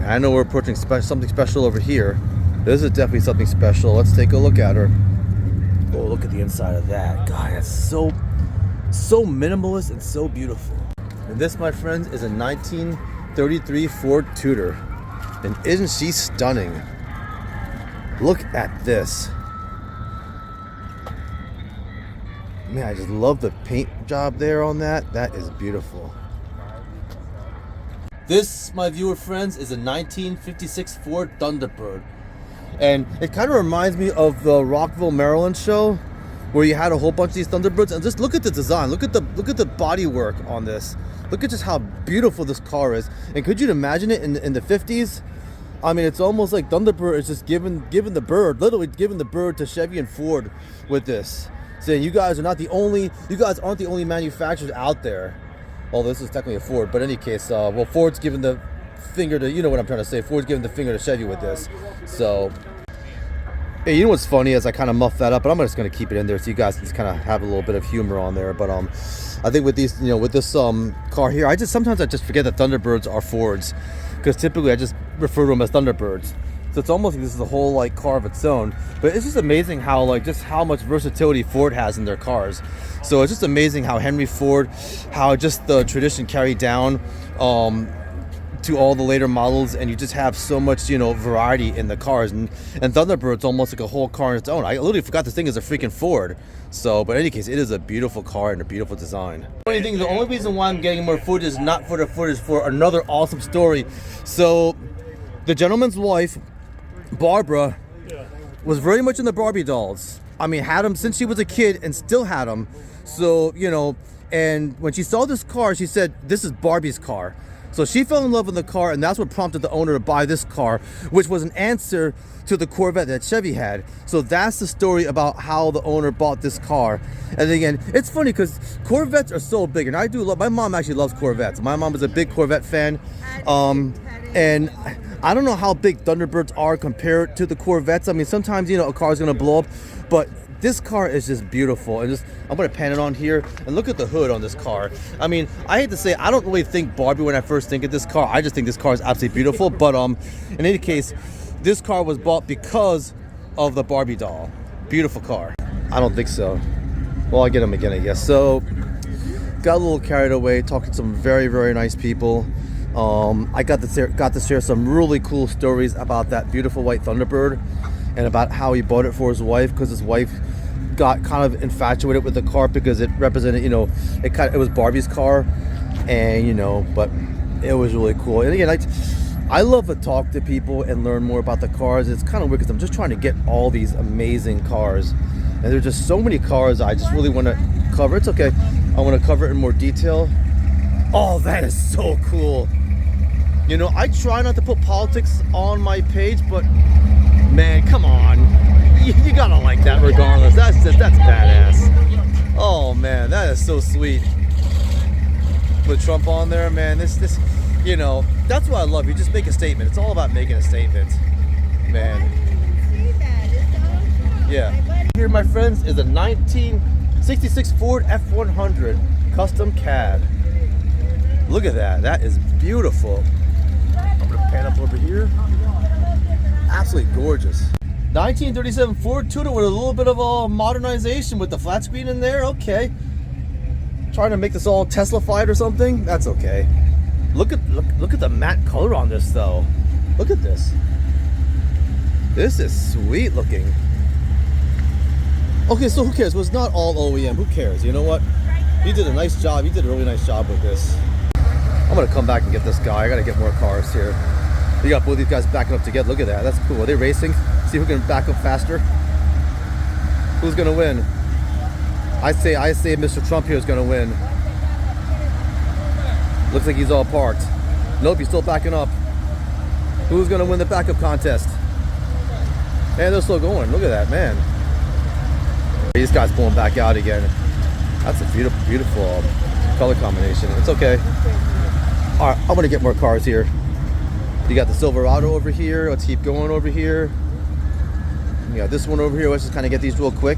I know we're approaching something special over here. This is definitely something special. Let's take a look at her. Oh, look at the inside of that. God, that's so minimalist and so beautiful. And this, my friends, is a 1933 Ford Tudor. And isn't she stunning? Look at this. Man, I just love the paint job there on that. That is beautiful. This, my viewer friends, is a 1956 Ford Thunderbird. And it kind of reminds me of the Rockville, Maryland show where you had a whole bunch of these Thunderbirds. And just look at the design. Look at the body work on this. Look at just how beautiful this car is. And could you imagine it in the 50s? I mean, it's almost like Thunderbird is just giving the bird, literally giving the bird to Chevy and Ford with this. Saying you guys aren't the only manufacturers out there. Well, this is technically a Ford, but in any case, well, Ford's giving the finger to, you know what I'm trying to say, Ford's giving the finger to Chevy with this. So, hey, you know what's funny is I kind of muffed that up, but I'm just going to keep it in there so you guys can just kind of have a little bit of humor on there. But I think with these, with this car here, sometimes I just forget that Thunderbirds are Fords, because typically I just refer to them as Thunderbirds. So it's almost like this is a whole like car of its own. But it's just amazing how just how much versatility Ford has in their cars. So it's just amazing how Henry Ford, how just the tradition carried down to all the later models, and you just have so much variety in the cars. And Thunderbird's almost like a whole car on its own. I literally forgot this thing is a freaking Ford. So, but in any case, it is a beautiful car and a beautiful design. The only reason why I'm getting more footage is not for the footage, for another awesome story. So the gentleman's wife, Barbara, was very much in the Barbie dolls. I mean, had them since she was a kid and still had them. So, and when she saw this car, she said, this is Barbie's car. So she fell in love with the car, and that's what prompted the owner to buy this car, which was an answer to the Corvette that Chevy had. So that's the story about how the owner bought this car. And again, it's funny because Corvettes are so big, and I do love, my mom actually loves Corvettes. My mom is a big Corvette fan. And I don't know how big Thunderbirds are compared to the Corvettes. I mean, sometimes, a car's gonna blow up, but this car is just beautiful. And I'm gonna pan it on here and look at the hood on this car. I mean, I hate to say, I don't really think Barbie when I first think of this car. I just think this car is absolutely beautiful. But in any case, this car was bought because of the Barbie doll. Beautiful car. I don't think so. Well, I'll get them again, I guess. So, got a little carried away, talking to some very, very nice people. I got to share some really cool stories about that beautiful white Thunderbird and about how he bought it for his wife, because his wife got kind of infatuated with the car because it represented, it was Barbie's car, and but it was really cool. And again, I love to talk to people and learn more about the cars. It's kind of weird because I'm just trying to get all these amazing cars, and there's just so many cars I just really want to cover. It's okay, I want to cover it in more detail. Oh, that is so cool. I try not to put politics on my page, but man, come on, you gotta like that regardless. That's badass. Oh man, that is so sweet. With Trump on there, man, this that's what I love. You just make a statement. It's all about making a statement, man. Yeah. Here, my friends, is a 1966 Ford F100 custom cab. Look at that. That is beautiful. I'm gonna pan up over here. Absolutely gorgeous. 1937 Ford Tudor with a little bit of a modernization with the flat screen in there. Okay. Trying to make this all Tesla-fied or something. That's okay. Look at the matte color on this though. Look at this. This is sweet looking. Okay, so who cares? Well, it's not all OEM. Who cares? You know what? You did a nice job. You did a really nice job with this. I'm gonna come back and get this guy. I gotta get more cars here. You got both these guys backing up together. Look at that. That's cool. Are they racing? See who can back up faster. Who's gonna win? I say Mr. Trump here is gonna win. Looks like he's all parked. Nope, he's still backing up. Who's gonna win the backup contest? And they're still going. Look at that, man. These guys pulling back out again. That's a beautiful, beautiful color combination. It's okay. All right, I'm gonna get more cars here. You got the Silverado over here. Let's keep going over here. You got this one over here. Let's just kind of get these real quick.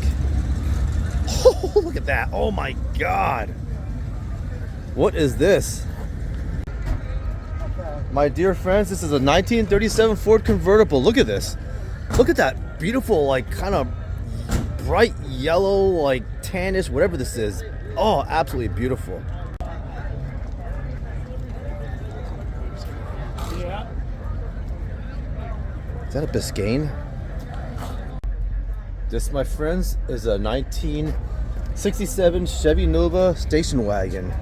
Oh, look at that. Oh my God. What is this? My dear friends, this is a 1937 Ford convertible. Look at this. Look at that beautiful, like, kind of bright yellow, like tannish, whatever this is. Oh, absolutely beautiful. Is that a Biscayne? This, my friends, is a 1967 Chevy Nova station wagon.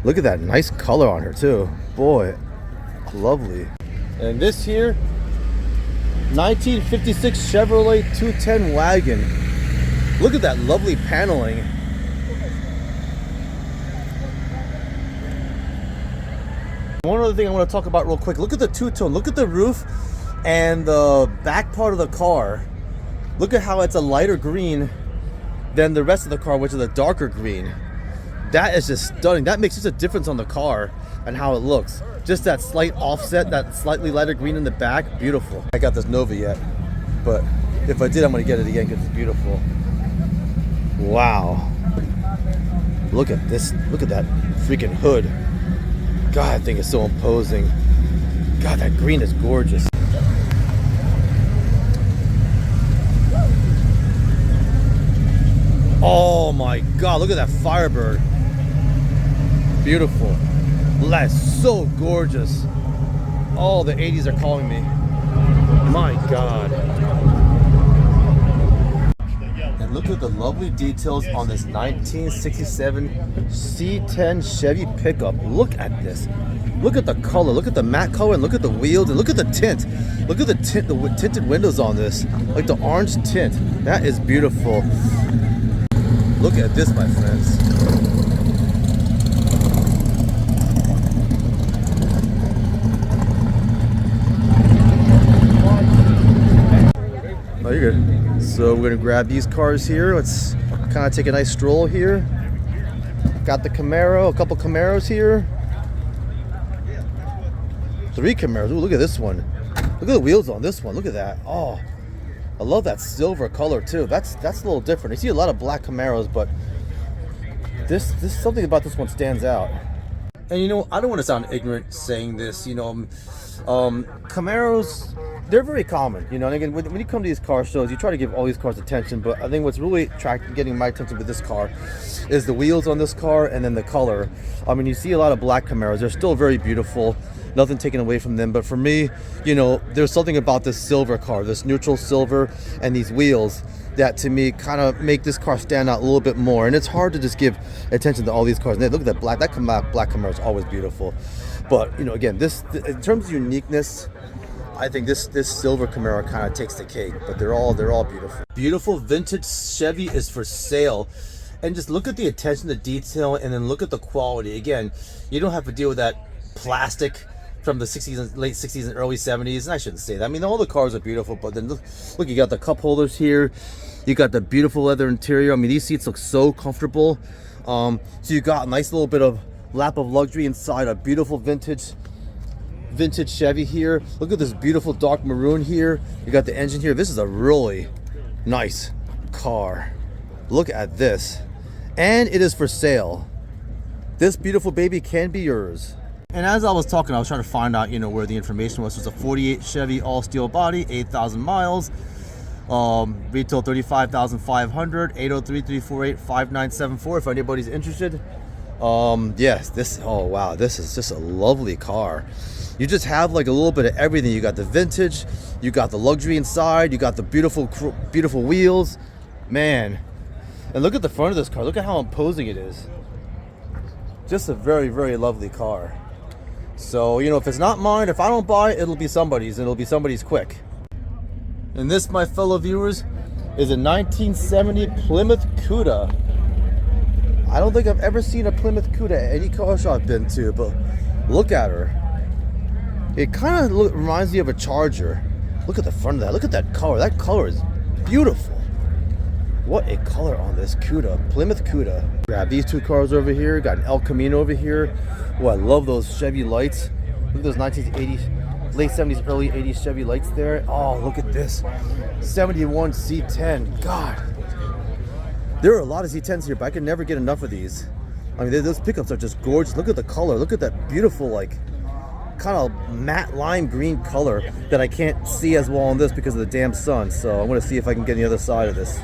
Look at that nice color on her too. Boy, lovely. And this here, 1956 Chevrolet 210 wagon. Look at that lovely paneling. One other thing I want to talk about real quick. Look at the two-tone. Look at the roof and the back part of the car. Look at how it's a lighter green than the rest of the car, which is a darker green. That is just stunning. That makes such a difference on the car and how it looks. Just that slight offset, that slightly lighter green in the back, beautiful. I got this Nova yet, but if I did, I'm gonna get it again because it's beautiful. Wow. Look at this, look at that freaking hood. God, I think it's so imposing. God, that green is gorgeous. Oh my God, look at that Firebird. Beautiful. That's so gorgeous. Oh, the 80s are calling me. My God. And look at the lovely details on this 1967 C10 Chevy pickup. Look at this. Look at the color. Look at the matte color and look at the wheels and look at the tint. Look at the tint, the tinted windows on this. Like the orange tint. That is beautiful. Look at this, my friends. Oh, you're good. So we're gonna grab these cars here. Let's kind of take a nice stroll here. Got the Camaro, a couple Camaros here. 3 Camaros. Ooh, look at this one. Look at the wheels on this one. Look at that. Oh, I love that silver color too. That's a little different. You see a lot of black Camaros, but this something about this one stands out. And you know, I don't want to sound ignorant saying this. You know, Camaros, they're very common. You know, and again, when you come to these car shows, you try to give all these cars attention. But I think what's really getting my attention with this car is the wheels on this car and then the color. I mean, you see a lot of black Camaros. They're still very beautiful. Nothing taken away from them, but for me, you know, there's something about this silver car, this neutral silver and these wheels that to me kind of make this car stand out a little bit more. And it's hard to just give attention to all these cars. And look at that black Camaro is always beautiful. But you know, again, this in terms of uniqueness, I think this silver Camaro kind of takes the cake. But they're all beautiful. Beautiful vintage Chevy is for sale. And just look at the attention to detail, and then look at the quality. Again, you don't have to deal with that plastic from the 60s, late 60s and early 70s. And I shouldn't say that. I mean, all the cars are beautiful, but then look, you got the cup holders here. You got the beautiful leather interior. I mean, these seats look so comfortable. So you got a nice little bit of lap of luxury inside a beautiful vintage Chevy here. Look at this beautiful dark maroon here. You got the engine here. This is a really nice car. Look at this. And it is for sale. This beautiful baby can be yours. And as I was talking, I was trying to find out, you know, where the information was. It was a 48 Chevy all steel body, 8,000 miles, retail 35,500, 803-348-5974 if anybody's interested. Yes, this, oh wow, this is just a lovely car. You just have like a little bit of everything. You got the vintage, you got the luxury inside, you got the beautiful wheels, man. And look at the front of this car. Look at how imposing it is. Just a very, very lovely car. So, you know, if it's not mine, if I don't buy it, it'll be somebody's, and it'll be somebody's quick. And this, my fellow viewers, is a 1970 Plymouth Cuda. I don't think I've ever seen a Plymouth Cuda at any car show I've been to, but look at her. It kind of reminds me of a Charger. Look at the front of that. Look at that color. That color is beautiful. What a color on this Cuda, Plymouth Cuda. Grab these 2 cars over here. Got an El Camino over here. Oh, I love those Chevy lights. Look at those 1980s, late 70s, early 80s Chevy lights there. Oh, look at this. 71 C10. God. There are a lot of C10s here, but I can never get enough of these. I mean, those pickups are just gorgeous. Look at the color. Look at that beautiful, like, kind of matte lime green color that I can't see as well on this because of the damn sun. So I'm going to see if I can get the other side of this.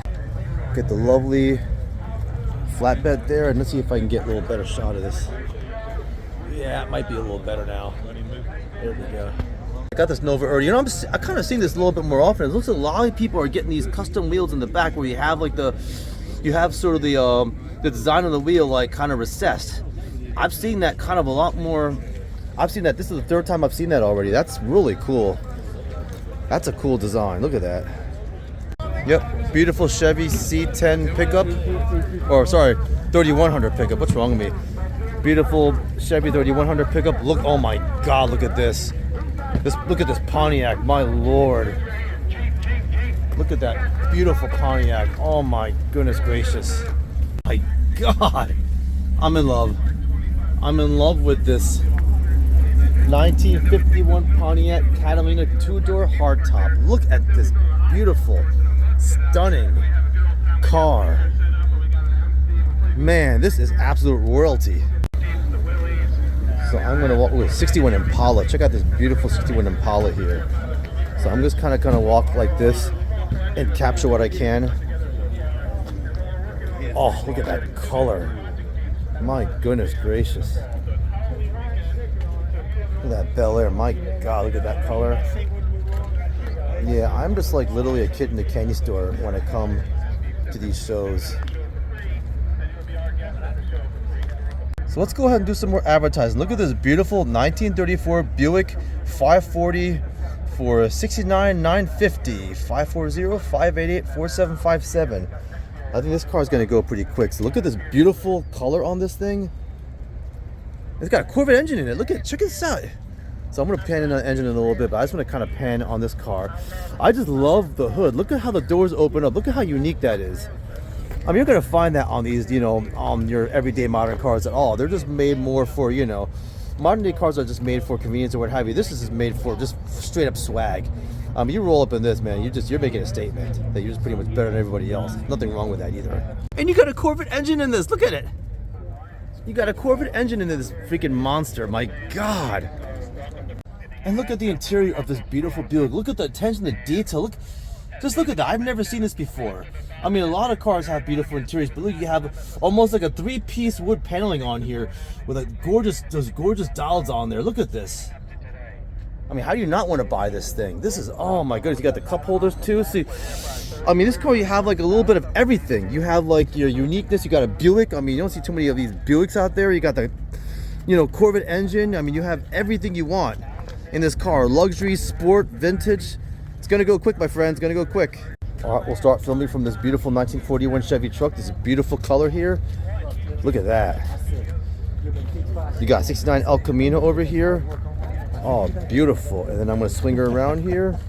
Get the lovely flatbed there, and let's see if I can get a little better shot of this. Yeah, it might be a little better now. There we go. I got this Nova earlier. You know, I kind of seen this a little bit more often. It looks like a lot of people are getting these custom wheels in the back where you have like you have sort of the design of the wheel like kind of recessed. I've seen that kind of a lot more. I've seen that. This is the third time I've seen that already. That's really cool. That's a cool design. Look at that. Yep, beautiful Chevy C10 Pickup. Or sorry, 3100 Pickup. What's wrong with me? Beautiful Chevy 3100 Pickup. Look, oh my God, look at this. Look at this Pontiac, my Lord. Look at that beautiful Pontiac. Oh my goodness gracious. My God. I'm in love. I'm in love with this 1951 Pontiac Catalina two-door hardtop. Look at this beautiful, stunning car. Man, this is absolute royalty. So I'm gonna walk with 61 Impala. Check out this beautiful 61 Impala here. So I'm just kind of gonna walk like this and capture what I can. Oh, look at that color. My goodness gracious. Look at that Bel Air. My God, look at that color. Yeah, I'm just like literally a kid in the candy store when I come to these shows. So let's go ahead and do some more advertising. Look at this beautiful 1934 Buick 540 for $69,950. 540-588-4757. I think this car is going to go pretty quick. So look at this beautiful color on this thing. It's got a Corvette engine in it. Check this out. So I'm going to pan in the engine in a little bit, but I just want to kind of pan on this car. I just love the hood. Look at how the doors open up. Look at how unique that is. I mean, you're going to find that on these, you know, on your everyday modern cars at all. They're just made more for, you know, modern day cars are just made for convenience or what have you. This is just made for just straight up swag. You roll up in this, man, you're making a statement that you're just pretty much better than everybody else. Nothing wrong with that either. And you got a Corvette engine in this. Look at it. You got a Corvette engine in this freaking monster. My God. And look at the interior of this beautiful Buick. Look at the attention to detail. Just look at that. I've never seen this before. I mean, a lot of cars have beautiful interiors, but look, you have almost like a three-piece wood paneling on here with those gorgeous dials on there. Look at this. I mean, how do you not want to buy this thing? This is, oh my goodness, you got the cup holders too. See, I mean, this car, you have like a little bit of everything. You have like your uniqueness. You got a Buick. I mean, you don't see too many of these Buicks out there. You got the, you know, Corvette engine. I mean, you have everything you want in this car. Luxury, sport, vintage. It's going to go quick, my friends. It's going to go quick. All right, we'll start filming from this beautiful 1941 Chevy truck. This beautiful color here. Look at that. You got 69 El Camino over here. Oh, beautiful. And then I'm going to swing her around here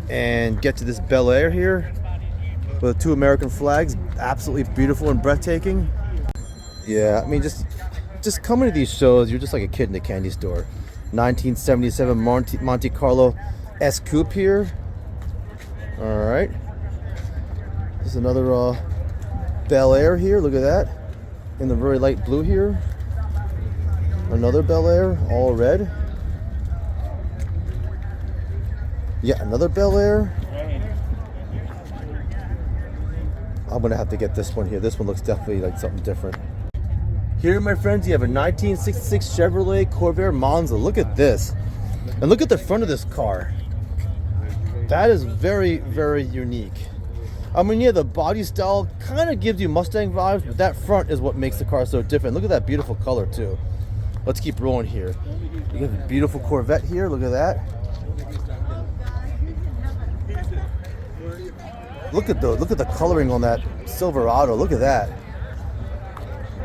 and get to this Bel Air here with 2 American flags. Absolutely beautiful and breathtaking. Yeah, I mean, just coming to these shows, you're just like a kid in a candy store. 1977 Monte Carlo S Coupe here. All right. There's another Bel Air here. Look at that. In the very light blue here. Another Bel Air, all red. Yeah, another Bel Air. I'm gonna have to get this one here. This one looks definitely like something different. Here, my friends, you have a 1966 Chevrolet Corvair Monza. Look at this. And look at the front of this car. That is very, very unique. I mean, yeah, the body style kind of gives you Mustang vibes, but that front is what makes the car so different. Look at that beautiful color, too. Let's keep rolling here. You have a beautiful Corvette here. Look at that. Look at the coloring on that Silverado. Look at that.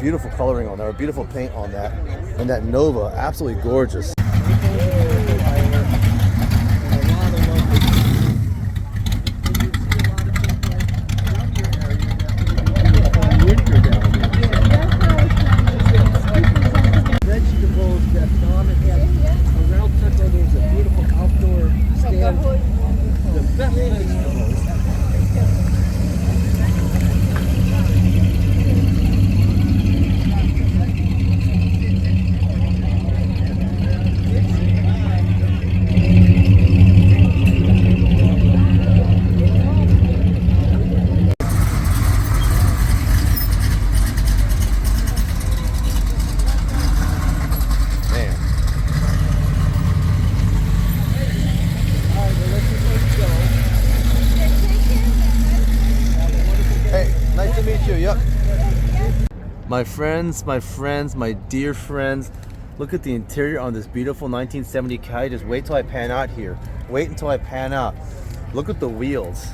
Beautiful coloring on there. Beautiful paint on that. And that Nova, absolutely gorgeous. My friends, my dear friends, look at the interior on this beautiful 1970 Caddy. Just wait till I pan out here. Wait until I pan out. Look at the wheels.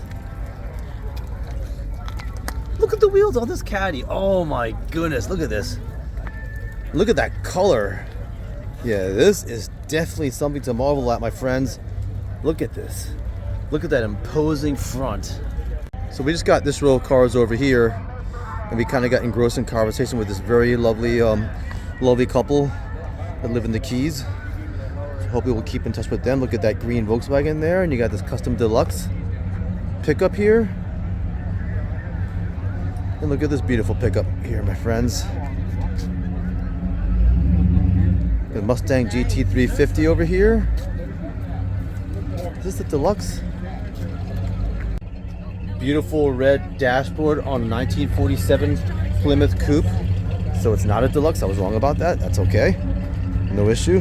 Look at the wheels on this Caddy. Oh my goodness, look at this. Look at that color. Yeah, this is definitely something to marvel at, my friends. Look at this. Look at that imposing front. So we just got this row of cars over here, and we kind of got engrossed in conversation with this very lovely lovely couple that live in the Keys. So hopefully we'll keep in touch with them. Look at that green Volkswagen there, and you got this custom deluxe pickup here. And look at this beautiful pickup here, my friends. The Mustang GT350 over here. Is this the deluxe? Beautiful red dashboard on 1947 Plymouth Coupe. So it's not a deluxe. I was wrong about that. That's okay. No issue.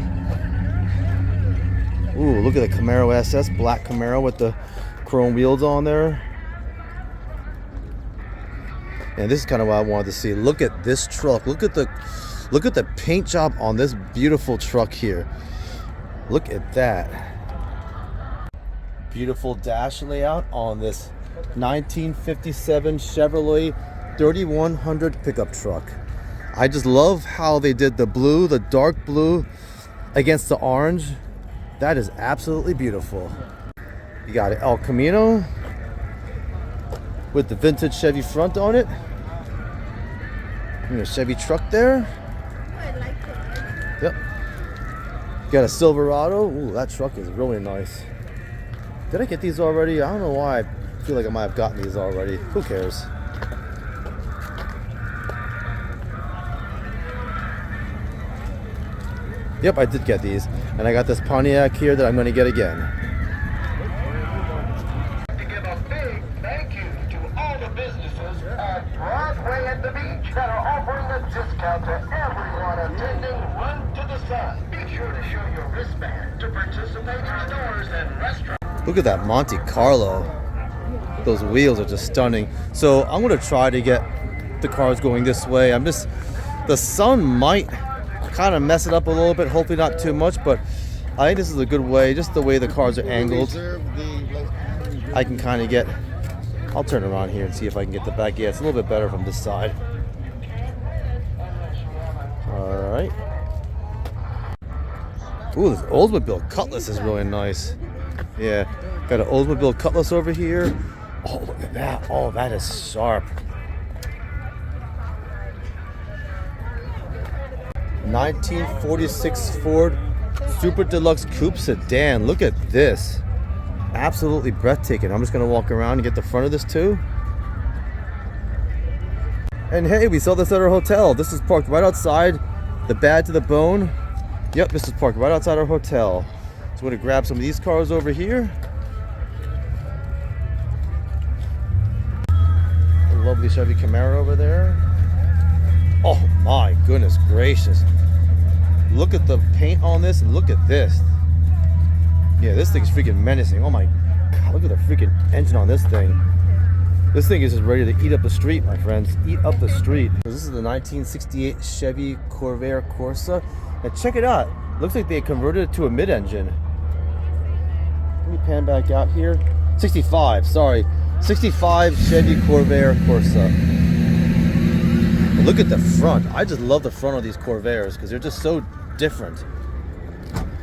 Ooh, look at the Camaro SS, black Camaro with the chrome wheels on there. And this is kind of what I wanted to see. Look at this truck. Look at the paint job on this beautiful truck here. Look at that. Beautiful dash layout on this 1957 Chevrolet 3100 pickup truck. I just love how they did the blue, the dark blue against the orange. That is absolutely beautiful. You got an El Camino with the vintage Chevy front on it. And a Chevy truck there. Yep. You got a Silverado. Ooh, that truck is really nice. Did I get these already? I don't know why. I feel like I might have gotten these already. Who cares? Yep, I did get these. And I got this Pontiac here that I'm going to get again. To give a big thank you to all the businesses at Broadway and the Beach that are offering a discount to everyone attending Run to the Sun. Be sure to show your wristband to participate in stores and restaurants. Look at that Monte Carlo. Those wheels are just stunning. So I'm going to try to get the cars going this way. The sun might kind of mess it up a little bit, hopefully not too much, but I think this is a good way, just the way the cars are angled. I can kind of get, I'll turn around here and see if I can get the back. Yeah, it's a little bit better from this side. All right. Ooh, this Oldsmobile Cutlass is really nice. Yeah, got an Oldsmobile Cutlass over here. Oh, look at that. Oh, that is sharp. 1946 Ford Super Deluxe Coupe Sedan. Look at this. Absolutely breathtaking. I'm just going to walk around and get the front of this too. And hey, we saw this at our hotel. This is parked right outside the Bad to the Bone. Yep, this is parked right outside our hotel. So we're going to grab some of these cars over here. A lovely Chevy Camaro over there. Oh my goodness gracious. Look at the paint on this and look at this. Yeah, this thing is freaking menacing. Oh my God, look at the freaking engine on this thing. This thing is just ready to eat up the street, my friends. Eat up the street. This is the 1968 Chevy Corvair Corsa. Now check it out. Looks like they converted it to a mid-engine. Let me pan back out here. 65, sorry. 65 Chevy Corvair Corsa. And look at the front. I just love the front of these Corvairs because they're just so different.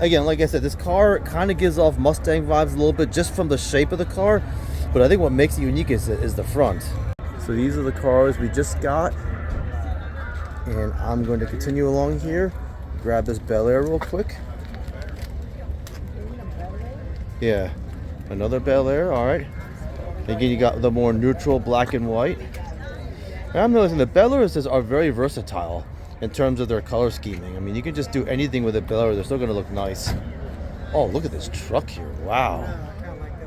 Again, like I said, this car kind of gives off Mustang vibes a little bit just from the shape of the car. But I think what makes it unique is the front. So these are the cars we just got. And I'm going to continue along here. Grab this Bel Air real quick. Yeah, another Bel Air, all right. Again, you got the more neutral black and white. And I'm noticing the Bel Airs are very versatile in terms of their color scheming. I mean, you can just do anything with a Bel Air. They're still gonna look nice. Oh, look at this truck here. Wow.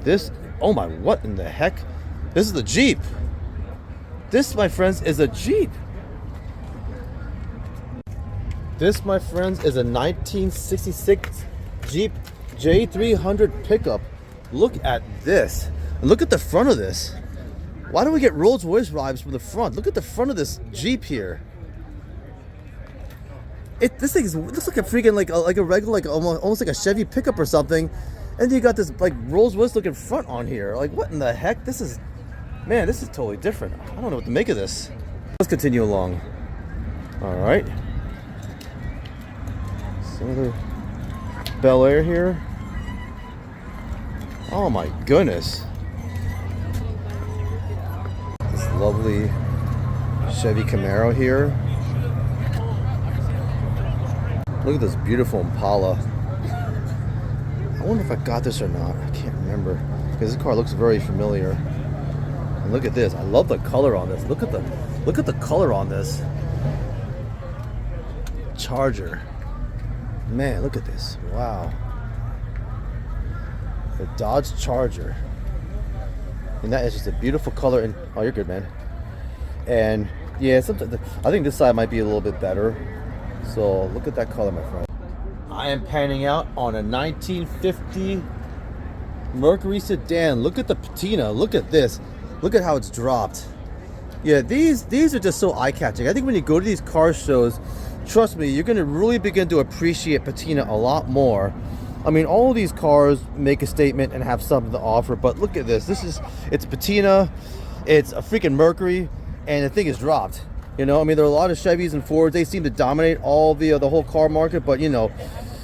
This, oh my, what in the heck? This is the Jeep. This, my friends, is a Jeep. This, my friends, is a 1966 Jeep J300 pickup. Look at this. And look at the front of this. Why do we get Rolls Royce vibes from the front? Look at the front of this Jeep here. this thing looks like a freaking like a regular, like almost like a Chevy pickup or something, and you got this like Rolls Royce looking front on here. Like, what in the heck? This is totally different. I don't know what to make of this. Let's continue along. All right. Some other Bel Air here. Oh my goodness. This lovely Chevy Camaro here. Look at this beautiful Impala. I wonder if I got this or not. I can't remember because this car looks very familiar. And look at this. I love the color on this. Look at the color on this. Charger. Man, look at this. Wow. The Dodge Charger. And that is just a beautiful color. And oh, you're good, man. And yeah, I think this side might be a little bit better. So look at that color, my friend. I am panning out on a 1950 Mercury Sedan. Look at the patina. Look at this. Look at how it's dropped. Yeah, these are just so eye-catching. I think when you go to these car shows, trust me, you're going to really begin to appreciate patina a lot more. I mean, all of these cars make a statement and have something to offer, but look at this. It's patina, it's a freaking Mercury, and the thing is dropped. You know, I mean, there are a lot of Chevys and Fords. They seem to dominate all the whole car market, but you know,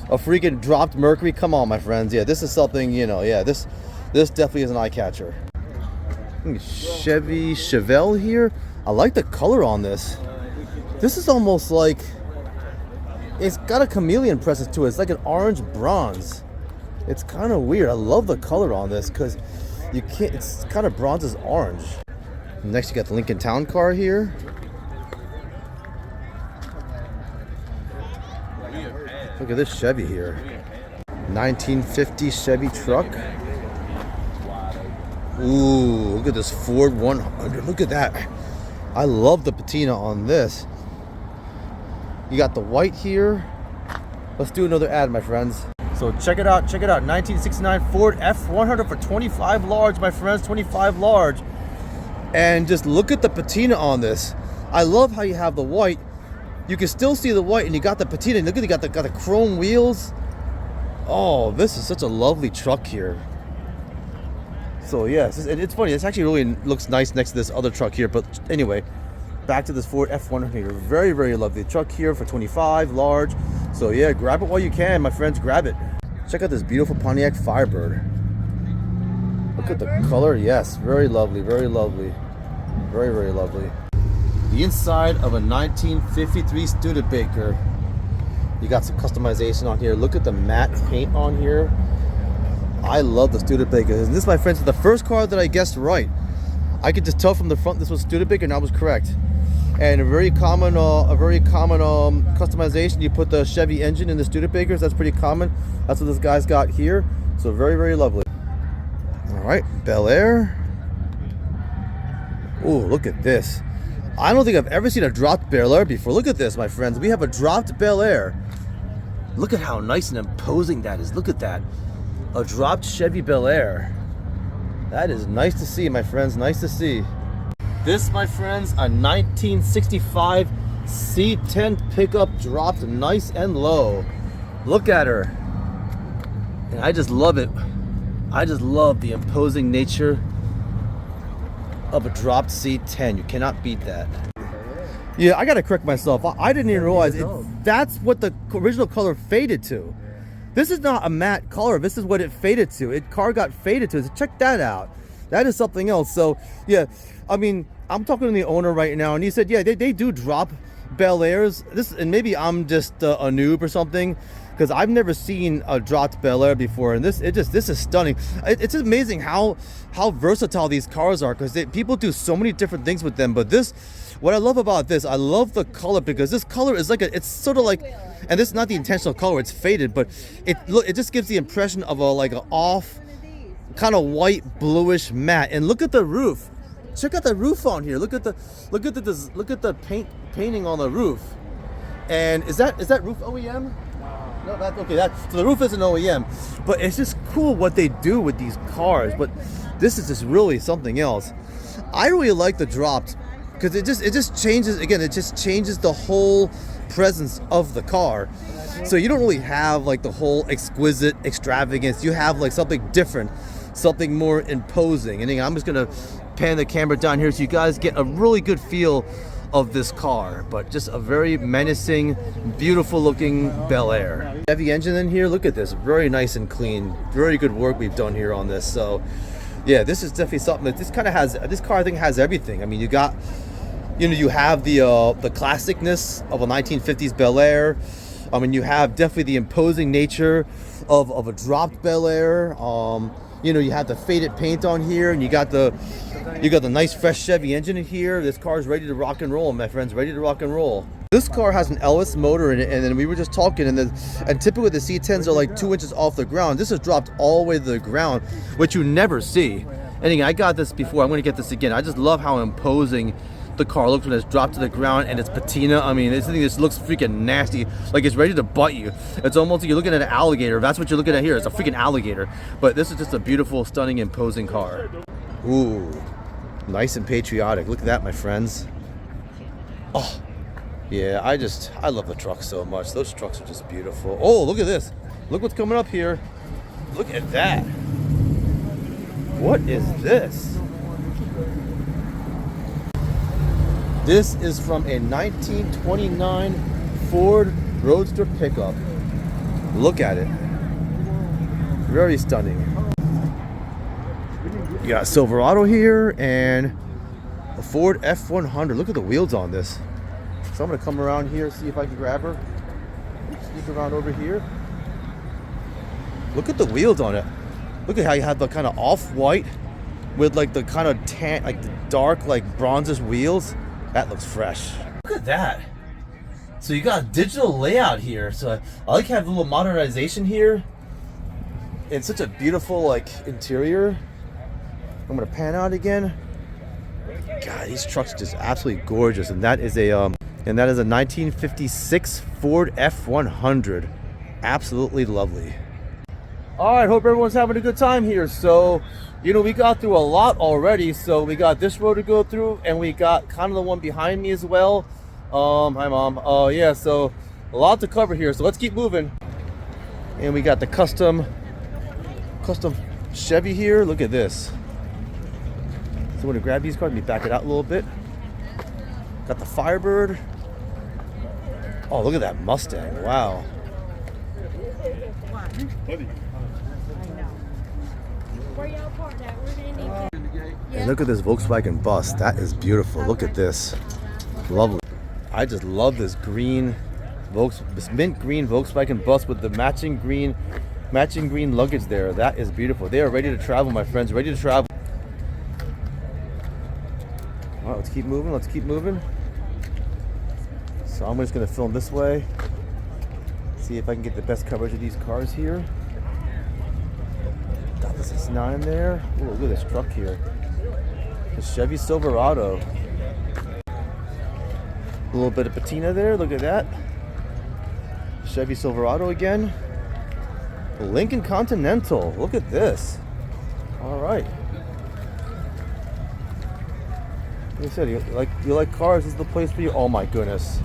a freaking dropped Mercury. Come on, my friends. Yeah, this is something. You know, yeah, this definitely is an eye catcher. Chevy Chevelle here. I like the color on this. This is almost like it's got a chameleon presence to it. It's like an orange bronze. It's kind of weird. I love the color on this because you can't. It's kind of bronze is orange. Next, you got the Lincoln Town Car here. Look at this Chevy here. 1950 Chevy truck. Ooh, look at this Ford 100. Look at that. I love the patina on this. You got the white here. Let's do another ad, my friends. So check it out, 1969 Ford F100 for 25 large, my friends, 25 large. And just look at the patina on this. I love how you have the white. You can still see the white and you got the patina. Look at, you got the chrome wheels. Oh, this is such a lovely truck here. So yeah, it's funny. It's actually really looks nice next to this other truck here. But anyway, back to this Ford F100 here. Very, very lovely truck here for 25 large. So yeah, grab it while you can, my friends. Grab it. Check out this beautiful Pontiac Firebird. Look at the color. Yes, very lovely, very lovely, very, very lovely. The inside of a 1953 Studebaker. You got some customization on here. Look at the matte paint on here. I love the Studebaker. And this, my friends, is the first car that I guessed right. I could just tell from the front this was Studebaker, and I was correct. And a very common customization. You put the Chevy engine in the Studebakers. That's pretty common. That's what this guy's got here. So very, very lovely. All right, Bel Air. Oh, look at this. I don't think I've ever seen a dropped Bel Air before. Look at this, my friends. We have a dropped Bel Air. Look at how nice and imposing that is. Look at that. A dropped Chevy Bel Air. That is nice to see, my friends. Nice to see. This, my friends, a 1965 C10 Pickup dropped nice and low. Look at her. And I just love it. I just love the imposing nature of a dropped C10. You cannot beat that. Yeah, I gotta correct myself. I didn't even realize that's what the original color faded to. This is not a matte color. This is what it faded to. Car got faded to. So check that out. That is something else. So yeah, I mean, I'm talking to the owner right now, and he said, yeah, they do drop Bel Airs. And maybe I'm just a noob or something, because I've never seen a dropped Bel Air before, and this is stunning. It's amazing how versatile these cars are, because people do so many different things with them. But this, what I love about this, I love the color, because this color is like it's sort of like, and this is not the intentional color, it's faded, but it just gives the impression of like an off kind of white bluish matte. And look at the roof. Check out the roof on here. Look at the painting on the roof. And is that roof OEM? No, that's okay. So the roof isn't OEM, but it's just cool what they do with these cars. But this is just really something else. I really like the dropped, because it just changes, again, it just changes the whole presence of the car. So you don't really have like the whole exquisite extravagance. You have like something different, something more imposing. And I'm just gonna pan the camera down here so you guys get a really good feel of this car, but just a very menacing, beautiful looking Bel Air. Heavy engine in here, look at this, very nice and clean. Very good work we've done here on this. So yeah, this is definitely something that this car I think has everything. I mean, you got, you have the classicness of a 1950s Bel Air. I mean, you have definitely the imposing nature of a dropped Bel Air. You have the faded paint on here, and you got the nice fresh Chevy engine in here. This car is ready to rock and roll, my friends, ready to rock and roll. This car has an LS motor in it, and then we were just talking, and typically the C10s are like 2 inches off the ground. This is dropped all the way to the ground, which you never see. And again, I got this before, I'm gonna get this again. I just love how imposing the car looks when it's dropped to the ground, and it's patina. I mean, this thing just looks freaking nasty, like it's ready to bite you. It's almost like you're looking at an alligator. That's what you're looking at here. It's a freaking alligator. But this is just a beautiful, stunning, imposing car. Ooh, nice and patriotic. Look at that, my friends. Oh, yeah, I love the trucks so much. Those trucks are just beautiful. Oh, look at this. Look what's coming up here. Look at that. What is this? This is from a 1929 Ford Roadster pickup. Look at it. Very stunning. You got Silverado here and a Ford F100. Look at the wheels on this. So I'm going to come around here, see if I can grab her. Sneak around over here. Look at the wheels on it. Look at how you have the kind of off-white with like the kind of tan, like the dark, like bronzish wheels. That looks fresh. Look at that. So you got digital layout here. So I like to have a little modernization here. And such a beautiful like interior. I'm gonna pan out again. God, these trucks are just absolutely gorgeous. And that is a 1956 Ford F100. Absolutely lovely. All right, hope everyone's having a good time here. So, we got through a lot already. So we got this road to go through, and we got kind of the one behind me as well. Hi, Mom. Yeah, so a lot to cover here. So let's keep moving. And we got the custom Chevy here. Look at this. So I'm gonna grab these cars. Let me back it out a little bit. Got the Firebird. Oh, look at that Mustang. Wow. And look at this Volkswagen bus. That is beautiful. Look at this. Lovely. I just love this green this mint green Volkswagen bus with the matching green luggage there. That is beautiful. They are ready to travel, my friends. Ready to travel. All right, let's keep moving. Let's keep moving. So I'm just going to film this way. See if I can get the best coverage of these cars here. Got the C9 there. Ooh, look at this truck here. The Chevy Silverado. A little bit of patina there. Look at that. Chevy Silverado again. The Lincoln Continental. Look at this. All right. Like I said, you like cars. This is the place for you. Oh my goodness.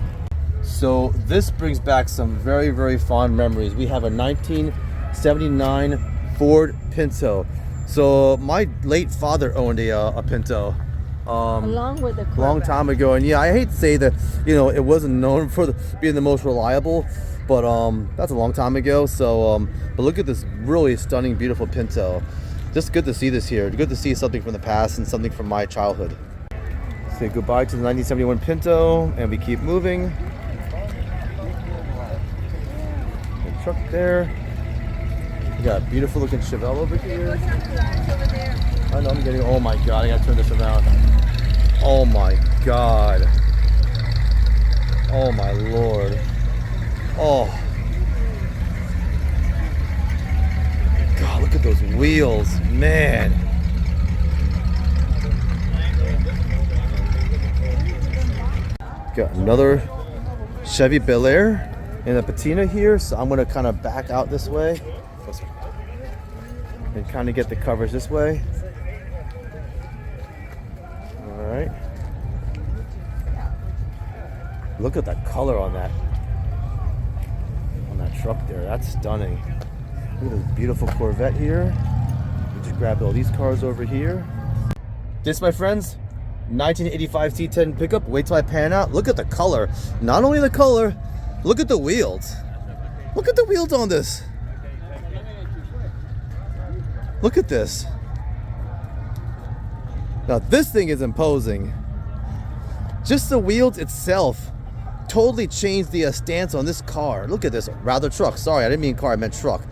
So this brings back some very, very fond memories. We have a 1979 Ford Pinto. So my late father owned a Pinto. Along with the Corvette. Long time ago, and yeah, I hate to say that it wasn't known for being the most reliable, but that's a long time ago. So but look at this really stunning, beautiful Pinto. Just good to see this here. Good to see something from the past and something from my childhood. Say goodbye to the 1971 Pinto, and we keep moving. The truck there. We got a beautiful looking Chevelle over here. I know I'm getting. Oh my God! I gotta turn this around. Oh my God. Oh my Lord. Oh. God, look at those wheels, man. Got another Chevy Bel Air and a patina here, so I'm gonna kind of back out this way and kind of get the coverage this way. All right. Look at that color on that. truck there. That's stunning. Look at this beautiful Corvette here. We just grabbed all these cars over here. This, my friends, 1985 C10 pickup. Wait till I pan out. Look at the color. Not only the color, look at the wheels. Look at the wheels on this. Look at this. Now this thing is imposing. Just the wheels itself totally changed the stance on this car. Look at this. Rather truck. Sorry, I didn't mean car, I meant truck.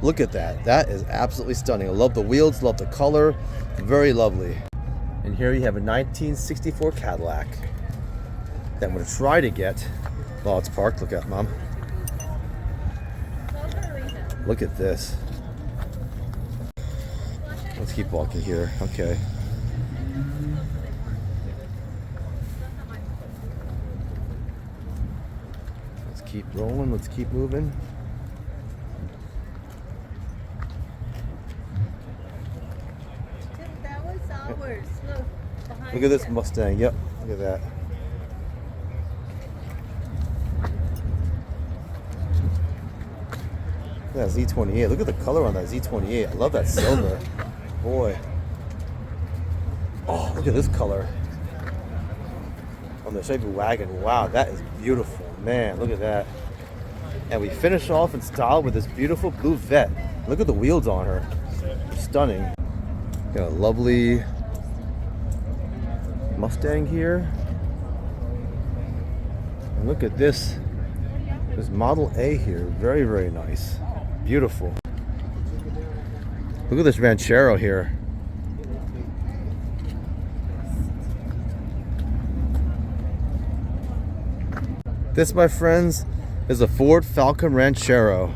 Look at that. That is absolutely stunning. I love the wheels, love the color. Very lovely. And here you have a 1964 Cadillac that I'm going to try to get while it's parked. Look at Mom. Look at this. Let's keep walking here. Okay. Let's keep rolling. Let's keep moving. That was ours. Look. Look at this Mustang. Yep. Look at that. Look at that Z28. Look at the color on that Z28. I love that silver. Boy. Oh, look at this color on the Chevy wagon. Wow, that is beautiful. Man, look at that. And we finish off in style with this beautiful blue Vette. Look at the wheels on her. Stunning. Got a lovely Mustang here. And look at this. This Model A here. Very, very nice. Beautiful. Look at this Ranchero here. This, my friends, is a Ford Falcon Ranchero.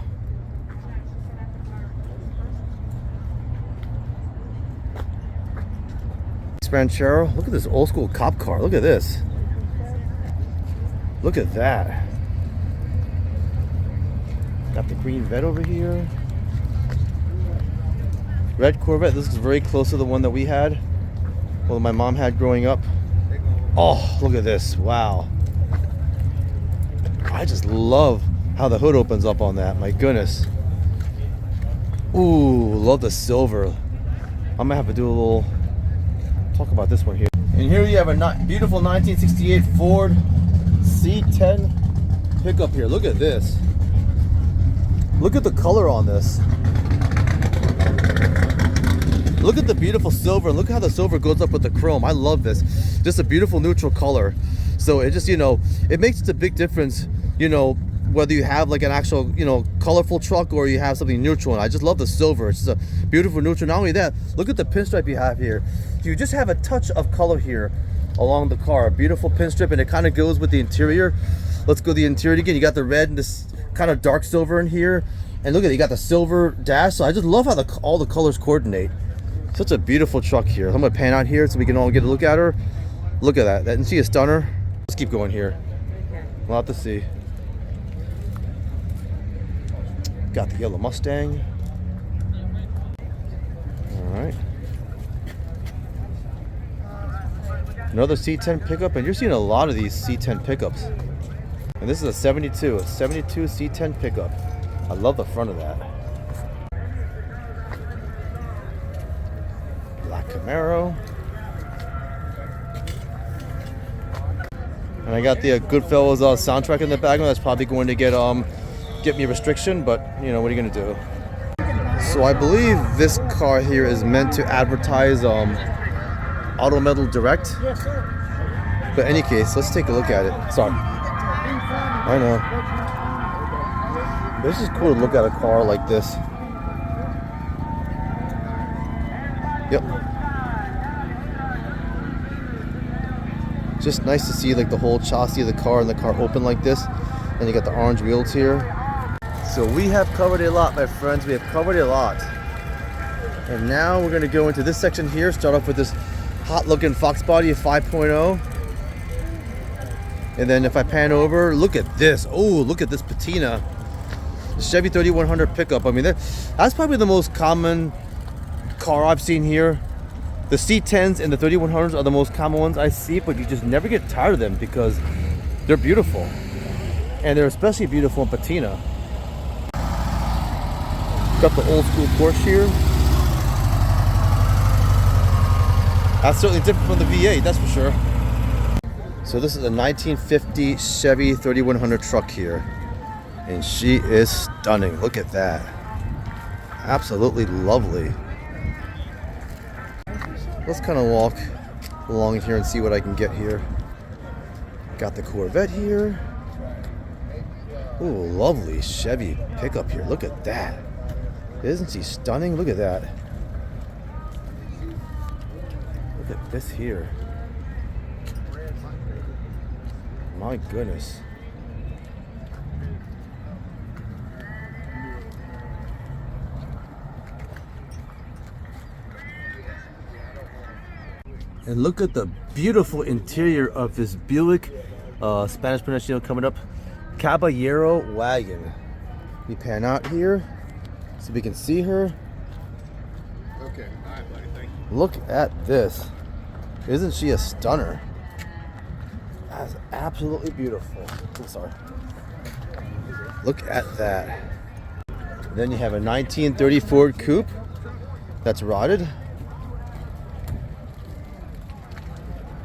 This Ranchero, look at this old school cop car. Look at this. Look at that. Got the green Vette over here. Red Corvette. This is very close to the one that we had. Well, my mom had growing up. Oh, look at this. Wow. I just love how the hood opens up on that. My goodness. Ooh, love the silver. I'm gonna have to do a little talk about this one here. And here you have a beautiful 1968 Ford C10 pickup here. Look at this. Look at the color on this. Look at the beautiful silver. Look how the silver goes up with the chrome. I love this. Just a beautiful neutral color. So it just, you know, it makes a big difference, you know, whether you have like an actual, you know, colorful truck or you have something neutral. And I just love the silver. It's just a beautiful neutral. Not only that, look at the pinstripe you have here. You just have a touch of color here along the car. A beautiful pinstripe, and it kind of goes with the interior. Let's go to the interior again. You got the red and this kind of dark silver in here. And look at it, you got the silver dash. So I just love how all the colors coordinate. Such a beautiful truck here. I'm gonna pan out here so we can all get a look at her. Look at that. Isn't she a stunner? Let's keep going here. A lot to see. Got the yellow Mustang. All right. Another C10 pickup, and you're seeing a lot of these C10 pickups. And this is a 72 C10 pickup. I love the front of that. Black Camaro. And I got the Goodfellas soundtrack in the background. That's probably going to get me a restriction, but you know, what are you gonna do? So I believe this car here is meant to advertise Auto Metal Direct. Yes, sir. But in any case, let's take a look at it. Sorry. I know. This is cool to look at a car like this. Yep. Just nice to see like the whole chassis of the car and the car open like this. And you got the orange wheels here. So we have covered a lot, my friends. We have covered a lot. And now we're going to go into this section here. Start off with this hot looking Fox body 5.0. And then if I pan over, look at this. Oh, look at this patina. Chevy 3100 pickup. I mean, that's probably the most common car I've seen here. The C10s and the 3100s are the most common ones I see, but you just never get tired of them because they're beautiful. And they're especially beautiful in patina. Got the old school Porsche here. That's certainly different from the V8, that's for sure. So this is a 1950 Chevy 3100 truck here. And she is stunning. Look at that. Absolutely lovely. Let's kind of walk along here and see what I can get here. Got the Corvette here. Ooh, lovely Chevy pickup here. Look at that. Isn't she stunning? Look at that. Look at this here. My goodness. And look at the beautiful interior of this Buick, Spanish pronunciation coming up, Caballero wagon. We pan out here so we can see her. Okay, all right, buddy, thank you. Look at this. Isn't she a stunner? That's absolutely beautiful. I'm sorry. Look at that. Then you have a 1930 Ford Coupe that's rotted.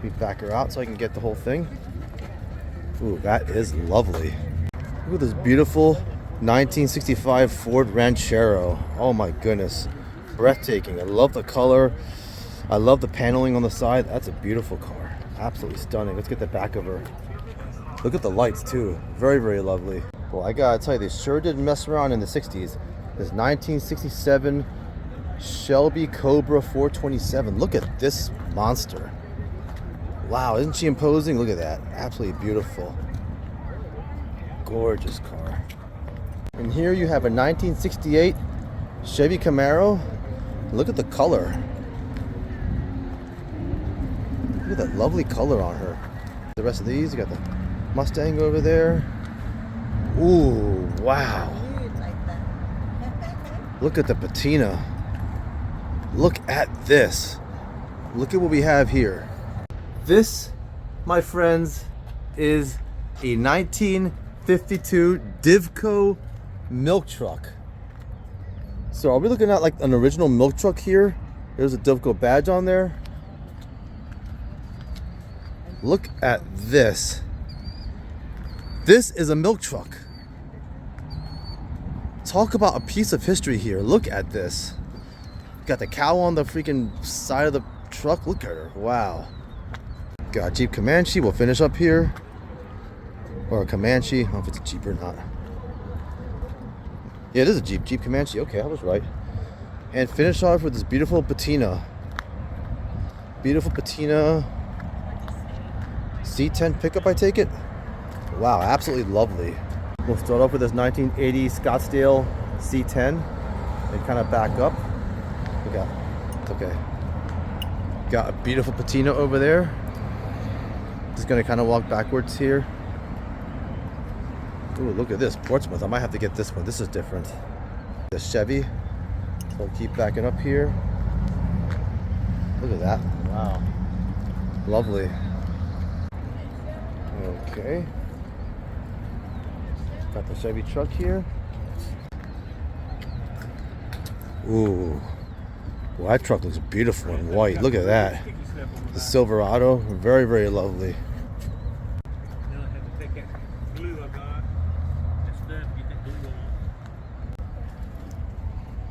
We back her out so I can get the whole thing. Ooh, that is lovely. Look at this beautiful 1965 Ford Ranchero. Oh my goodness. Breathtaking. I love the color. I love the paneling on the side. That's a beautiful car. Absolutely stunning. Let's get the back of her. Look at the lights too. Very, very lovely. Well, I gotta tell you, they sure didn't mess around in the 60s. This 1967 Shelby Cobra 427. Look at this monster. Wow, isn't she imposing? Look at that. Absolutely beautiful. Gorgeous car. And here you have a 1968 Chevy Camaro. Look at the color. Look at that lovely color on her. The rest of these, you got the Mustang over there. Ooh, wow. Look at the patina. Look at this. Look at what we have here. This, my friends, is a 1952 Divco milk truck. So are we looking at like an original milk truck here? There's a Divco badge on there. Look at this. This is a milk truck. Talk about a piece of history here. Look at this. Got the cow on the freaking side of the truck. Look at her. Wow. Got a Jeep Comanche. We'll finish up here. Or a Comanche. I don't know if it's a Jeep or not. Yeah, it is a Jeep Comanche. Okay, I was right. And finish off with this beautiful patina. Beautiful patina. C10 pickup, I take it. Wow, absolutely lovely. We'll start off with this 1980 Scottsdale C10 and kind of back up. Look at it. It's okay. Got a beautiful patina over there. Just gonna kind of walk backwards here. Ooh, look at this Portsmouth. I might have to get this one. This is different. The Chevy. So we'll keep backing up here. Look at that. Wow. Lovely. Okay. Got the Chevy truck here. Ooh. Well, that truck looks beautiful in white. Look at that. The Silverado. Very, very lovely.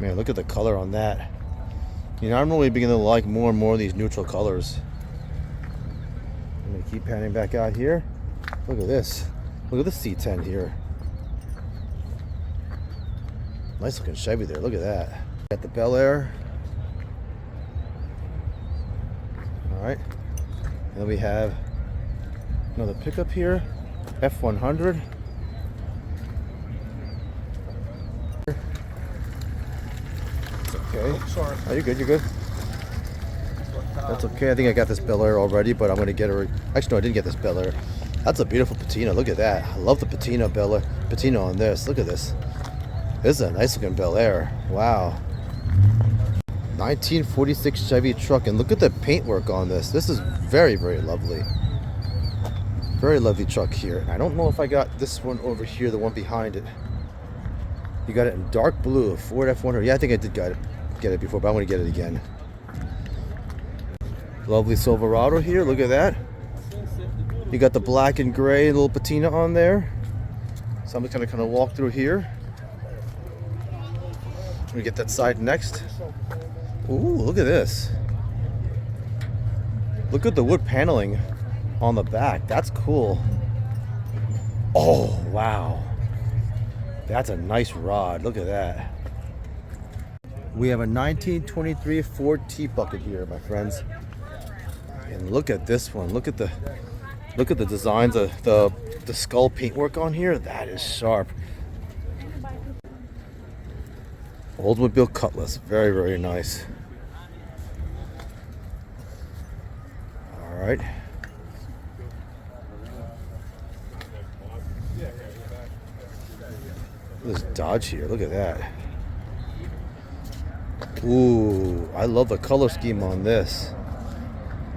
Man, look at the color on that. You know, I'm really beginning to like more and more of these neutral colors. I'm going to keep panning back out here. Look at this. Look at this C10 here. Nice looking Chevy there. Look at that. Got the Bel Air. Alright. And then we have another pickup here. F100. Okay. Oh, sorry. Oh, you're good, you're good. That's okay. I think I got this Bel Air already, but I'm going to get her. Actually, no, I didn't get this Bel Air. That's a beautiful patina. Look at that. I love the patina Bel Air. Patina on this. Look at this. This is a nice looking Bel Air. Wow. 1946 Chevy truck. And look at the paintwork on this. This is very, very lovely. Very lovely truck here. I don't know if I got this one over here, the one behind it. You got it in dark blue, Ford F100. Yeah, I think I did get it before, but I'm gonna get it again. Lovely Silverado here, look at that. You got the black and gray little patina on there. So I'm just gonna kind of walk through here. We get that side next. Ooh, look at this. Look at the wood paneling on the back. That's cool. Oh, wow. That's a nice rod. Look at that. We have a 1923 Ford T-Bucket here, my friends. And look at this one. Look at the designs of the skull paintwork on here. That is sharp. Oldsmobile Cutlass. Very, very nice. All right. This Dodge here, look at that. Ooh, I love the color scheme on this.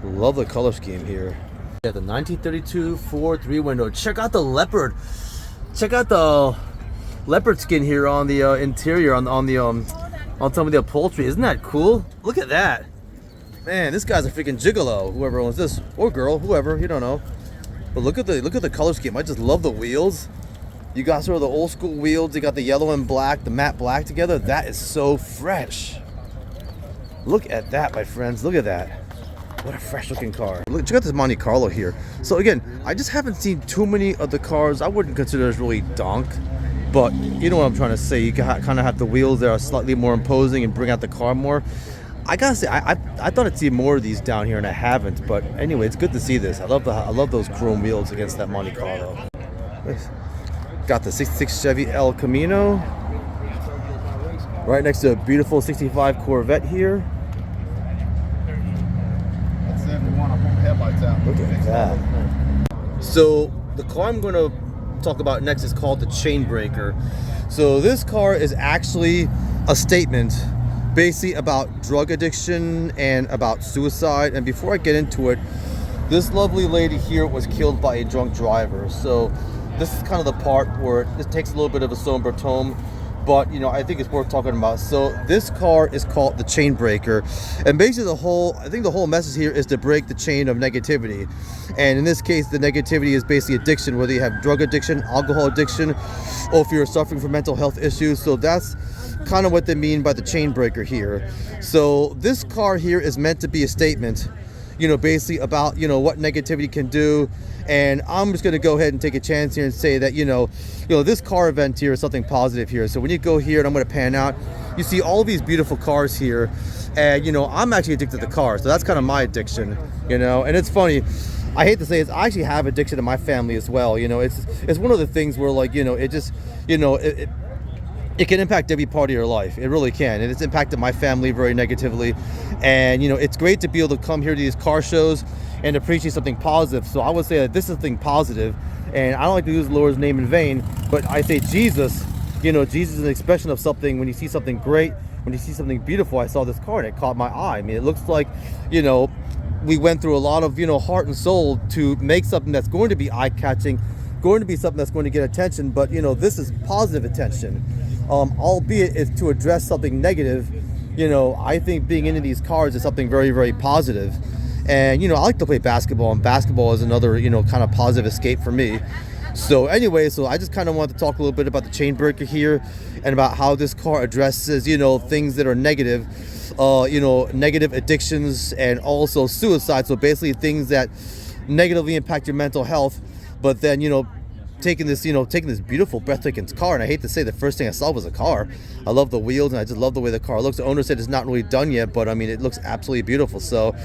Love the color scheme here. Yeah, the 1932 Ford 3-window. Check out the leopard. Check out the leopard skin here on the interior, on some of the upholstery. Isn't that cool? Look at that. Man, this guy's a freaking gigolo. Whoever owns this, or girl, whoever, you don't know. But look at the color scheme. I just love the wheels. You got sort of the old school wheels. You got the yellow and black, the matte black together. That is so fresh. Look at that, my friends. Look at that. What a fresh looking car. Look, check out this Monte Carlo here. So again, I just haven't seen too many of the cars I wouldn't consider as really donk. But you know what I'm trying to say. You kind of have the wheels that are slightly more imposing and bring out the car more. I gotta say, I thought I'd see more of these down here, and I haven't. But anyway, it's good to see this. I love those chrome wheels against that Monte Carlo. Got the 66 Chevy El Camino. Right next to a beautiful 65 Corvette here. Let's see if we want to pump headlights out. Look at that. So the car I'm going to talk about next is called the Chainbreaker. So this car is actually a statement basically about drug addiction and about suicide. And before I get into it, this lovely lady here was killed by a drunk driver. So this is kind of the part where it takes a little bit of a somber tone, but you know, I think it's worth talking about. So this car is called the Chainbreaker, and basically I think the whole message here is to break the chain of negativity. And in this case, the negativity is basically addiction, whether you have drug addiction, alcohol addiction, or if you're suffering from mental health issues. So that's kind of what they mean by the Chainbreaker here. So this car here is meant to be a statement, you know, basically about, you know, what negativity can do. And I'm just going to go ahead and take a chance here and say that, you know, this car event here is something positive here. So when you go here, and I'm going to pan out, you see all these beautiful cars here. And, you know, I'm actually addicted to cars. So that's kind of my addiction, you know. And it's funny, I hate to say it, I actually have addiction in my family as well. You know, it's one of the things where, like, you know, it just, you know, it can impact every part of your life. It really can. And it's impacted my family very negatively. And, you know, it's great to be able to come here to these car shows and appreciate something positive. So I would say that this is something positive. And I don't like to use the Lord's name in vain, but I say Jesus, you know, Jesus is an expression of something. When you see something great, when you see something beautiful, I saw this car and it caught my eye. I mean, it looks like, you know, we went through a lot of, you know, heart and soul to make something that's going to be eye-catching, going to be something that's going to get attention. But, you know, this is positive attention. Albeit it's to address something negative. You know, I think being into these cars is something very, very positive. And, you know, I like to play basketball, and basketball is another, you know, kind of positive escape for me. So anyway, so I just kind of wanted to talk a little bit about the Chainbreaker here and about how this car addresses, you know, things that are negative, you know, negative addictions and also suicide. So basically things that negatively impact your mental health, but then, you know, taking this beautiful, breathtaking car. And I hate to say, the first thing I saw was a car. I love the wheels, and I just love the way the car looks. The owner said it's not really done yet, but I mean, it looks absolutely beautiful. So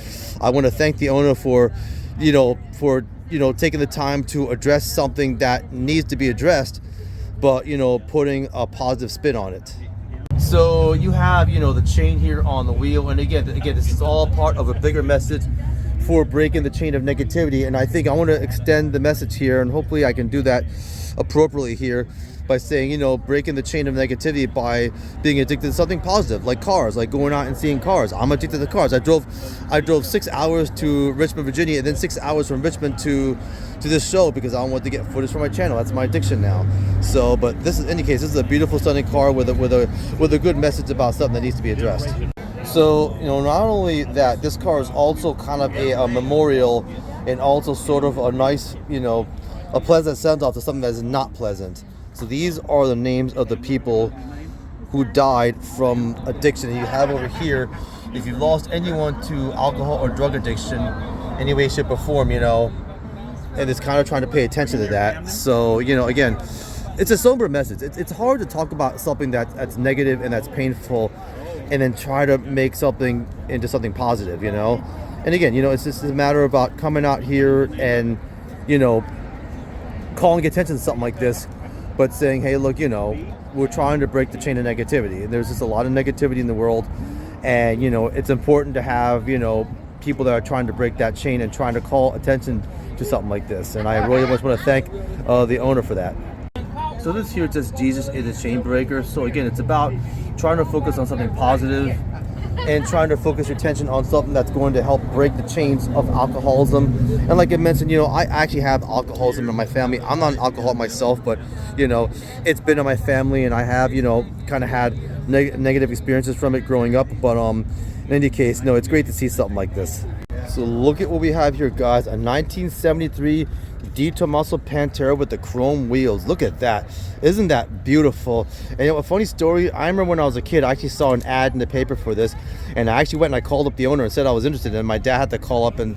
I want to thank the owner for taking the time to address something that needs to be addressed, but, you know, putting a positive spin on it. So you have, you know, the chain here on the wheel, and again, this is all part of a bigger message for breaking the chain of negativity. And I think I want to extend the message here, and hopefully I can do that appropriately here by saying, you know, breaking the chain of negativity by being addicted to something positive, like cars, like going out and seeing cars. I'm addicted to cars. I drove 6 hours to Richmond, Virginia, and then 6 hours from Richmond to this show because I want to get footage for my channel. That's my addiction now. So, but this is, in any case, this is a beautiful, stunning car with a good message about something that needs to be addressed. So, you know, not only that, this car is also kind of a memorial, and also sort of a nice, you know, a pleasant send-off to something that is not pleasant. So these are the names of the people who died from addiction. And you have over here, if you've lost anyone to alcohol or drug addiction, any way, shape, or form, you know, and it's kind of trying to pay attention to that. So, you know, again, it's a somber message. It's hard to talk about something that's negative and that's painful, and then try to make something into something positive, you know. And again, you know, it's just a matter about coming out here and, you know, calling attention to something like this, but saying, hey, look, you know, we're trying to break the chain of negativity, and there's just a lot of negativity in the world, and, you know, it's important to have, you know, people that are trying to break that chain and trying to call attention to something like this. And I really much want to thank the owner for that. So this here says Jesus is a chain breaker. So again, it's about trying to focus on something positive and trying to focus your attention on something that's going to help break the chains of alcoholism. And like I mentioned, you know, I actually have alcoholism in my family. I'm not an alcoholic myself, but, you know, it's been in my family, and I have, you know, kind of had negative experiences from it growing up. But in any case, no, it's great to see something like this. So look at what we have here, guys. A 1973 Detomaso Pantera with the chrome wheels. Look at that. Isn't that beautiful? And you know, a funny story, I remember when I was a kid, I actually saw an ad in the paper for this, and I actually went and I called up the owner and said I was interested, and my dad had to call up, and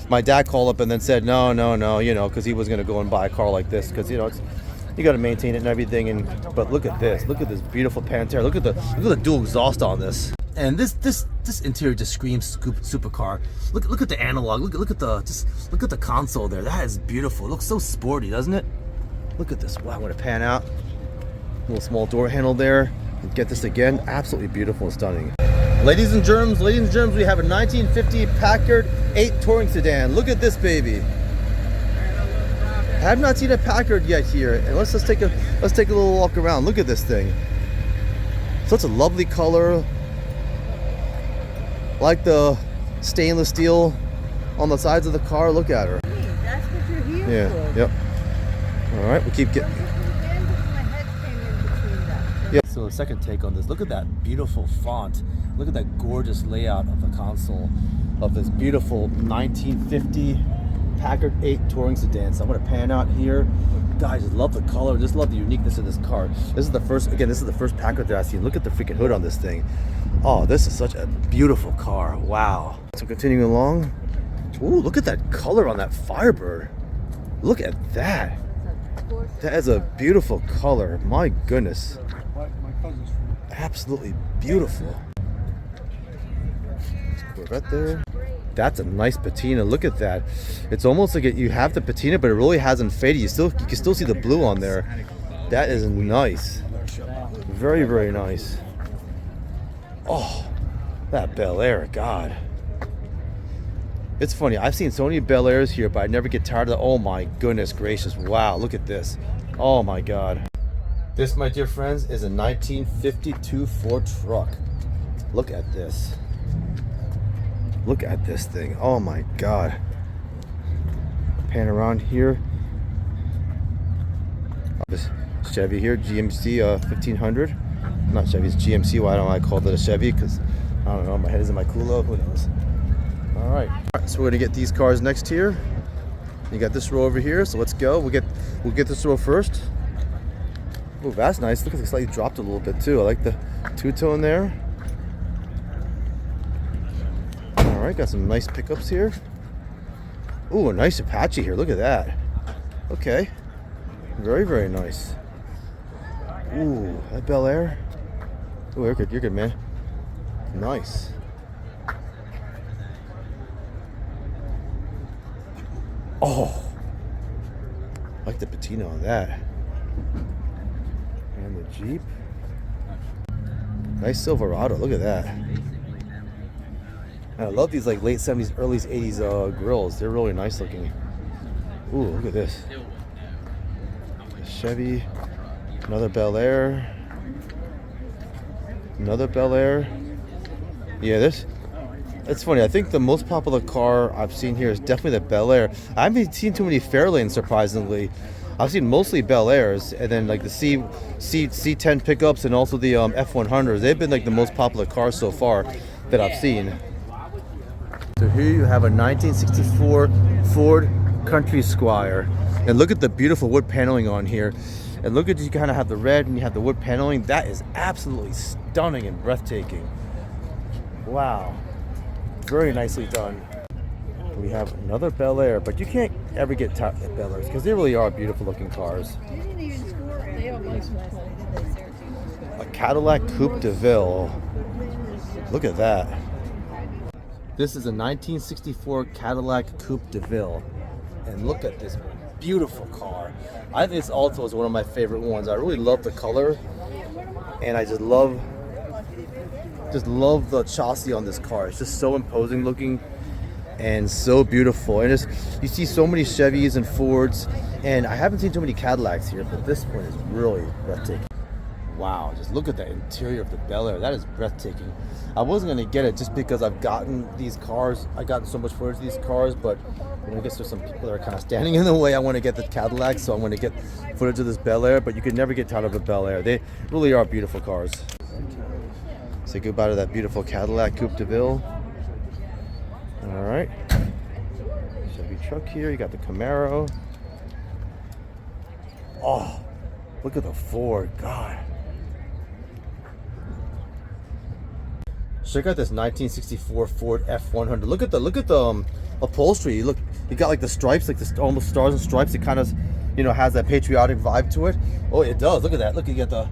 my dad called up and then said no, you know, because he was going to go and buy a car like this, because, you know, it's, you got to maintain it and everything. And but look at this beautiful Pantera. Look at the dual exhaust on this. And this interior just screams supercar. Look at the analog. Look at the console there. That is beautiful. It looks so sporty, doesn't it? Look at this. Wow, I'm gonna pan out. Little small door handle there. And get this again. Absolutely beautiful and stunning. Ladies and germs, we have a 1950 Packard 8 touring sedan. Look at this baby. I have not seen a Packard yet here. And let's take a little walk around. Look at this thing. Such a lovely color. Like the stainless steel on the sides of the car. Look at her. That's what you're here for. Yep. All right, we'll keep getting. My head came in between that. Yeah. So the second take on this. Look at that beautiful font. Look at that gorgeous layout of the console of this beautiful 1950 Packard 8 touring sedan. So I'm gonna pan out here. Guys, just love the color. Just love the uniqueness of this car. This is the first Packard that I've seen. Look at the freaking hood on this thing. Oh, this is such a beautiful car. Wow. So continuing along. Ooh, look at that color on that Firebird. Look at that. That is a beautiful color. My goodness. Absolutely beautiful. Corvette there. That's a nice patina. Look at that. It's almost like you have the patina, but it really hasn't faded. You can still see the blue on there. That is nice. Very, very nice. Oh, that Bel Air, God. It's funny, I've seen so many Bel Airs here, but I never get tired of the, oh my goodness gracious. Wow, look at this. Oh my God. This, my dear friends, is a 1952 Ford truck. Look at this. Look at this thing. Oh my God. Pan around here. This Chevy here, GMC 1500. Not Chevy, it's GMC. Why don't I call it a Chevy? Because I don't know, my head is in my culo. Who knows? All right, so we're gonna get these cars next here. You got this row over here, so let's go. We'll get this row first. Oh, that's nice. Look, it's slightly dropped a little bit too. I like the two-tone there. All right, got some nice pickups here. Ooh, a nice Apache here. Look at that. Okay, very, very nice. Ooh, that Bel Air. Ooh, you're good, man. Nice. Oh, I like the patina on that. And the Jeep. Nice Silverado, look at that. And I love these like late 70s, early 80s grills. They're really nice looking. Ooh, look at this. Chevy, another Bel Air, another Bel Air. Yeah, it's funny. I think the most popular car I've seen here is definitely the Bel Air. I haven't seen too many Fairlanes, surprisingly. I've seen mostly Bel Airs, and then like the C10 pickups and also the F100s. They've been like the most popular cars so far that I've seen. So here you have a 1964 Ford Country Squire, and look at the beautiful wood paneling on here. And look at, you kind of have the red and you have the wood paneling. That is absolutely stunning and breathtaking. Wow, very nicely done. We have another Bel Air, but you can't ever get tired of Bel Airs because they really are beautiful looking cars. They didn't even score. They almost went. A Cadillac Coupe de Ville. Look at that. This is a 1964 Cadillac Coupe de Ville. And look at this beautiful car. I think this also is one of my favorite ones. I really love the color. And I just love the chassis on this car. It's just so imposing looking and so beautiful. And you see so many Chevys and Fords. And I haven't seen too many Cadillacs here, but this one is really breathtaking. Wow, just look at the interior of the Bel Air. That is breathtaking. I wasn't going to get it just because I've gotten these cars. I've gotten so much footage of these cars, but I guess there's some people that are kind of standing in the way. I want to get the Cadillac, so I'm going to get footage of this Bel Air, but you can never get tired of a Bel Air. They really are beautiful cars. Say goodbye to that beautiful Cadillac Coupe de Ville. All right. Chevy truck here. You got the Camaro. Oh, look at the Ford. God. Check out this 1964 Ford F100. Look at the upholstery. You got like the stripes, like the almost stars and stripes. It kind of, has that patriotic vibe to it. Oh, it does. Look at that. Look, you got the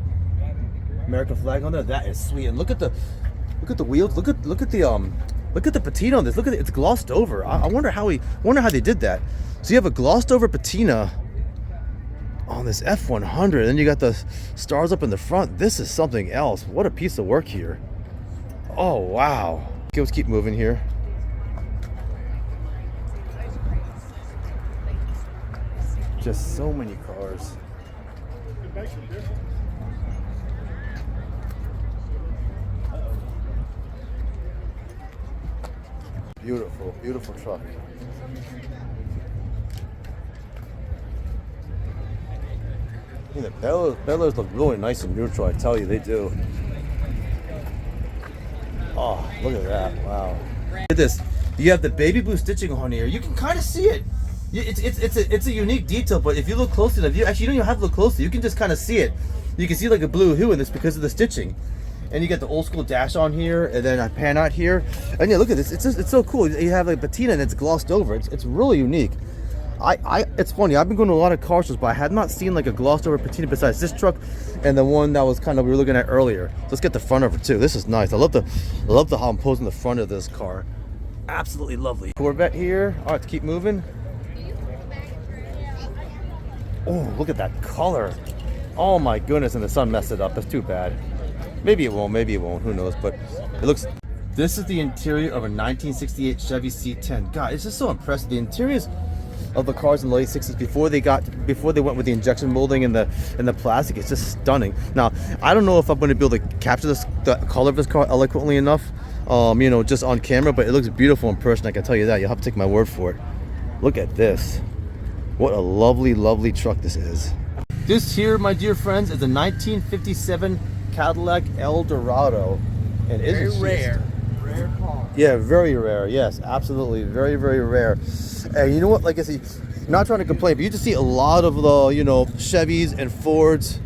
American flag on there. That is sweet. And look at the wheels. Look at the patina on this. Look at it. It's glossed over. I wonder how they did that. So you have a glossed over patina on this F100, and then you got the stars up in the front. This is something else. What a piece of work here. Oh, wow. Okay, let's keep moving here. Just so many cars. Beautiful, beautiful truck. The Bel Airs look really nice and neutral, I tell you, they do. Oh, look at that. Wow. Look at this. You have the baby blue stitching on here. You can kind of see it. It's a unique detail, but if you look closely enough, you don't even have to look closely. You can just kind of see it. You can see like a blue hue in this because of the stitching. And you get the old school dash on here, and then I pan out here. And yeah, look at this. It's so cool. You have like patina and it's glossed over. It's really unique. It's funny. I've been going to a lot of car shows, but I had not seen like a glossed over patina besides this truck and the one that was we were looking at earlier. So let's get the front of it too. This is nice. I love how I'm posing the front of this car. Absolutely lovely. Corvette here. All right, let's keep moving. Oh, look at that color. Oh my goodness, and the sun messed it up. That's too bad. Maybe it won't, who knows, but it looks... This is the interior of a 1968 Chevy C10. God, it's just so impressive. The interiors of the cars in the late 60s before they went with the injection molding and the plastic, it's just stunning. Now, I don't know if I'm going to be able to capture the color of this car eloquently enough, just on camera, but it looks beautiful in person, I can tell you that. You'll have to take my word for it. Look at this. What a lovely, lovely truck this is. This here, my dear friends, is a 1957 Cadillac Eldorado, and Very rare car. Yeah, very rare. Yes, absolutely, very, very rare. And you know what? Like I said, not trying to complain, but you just see a lot of the Chevys and Fords,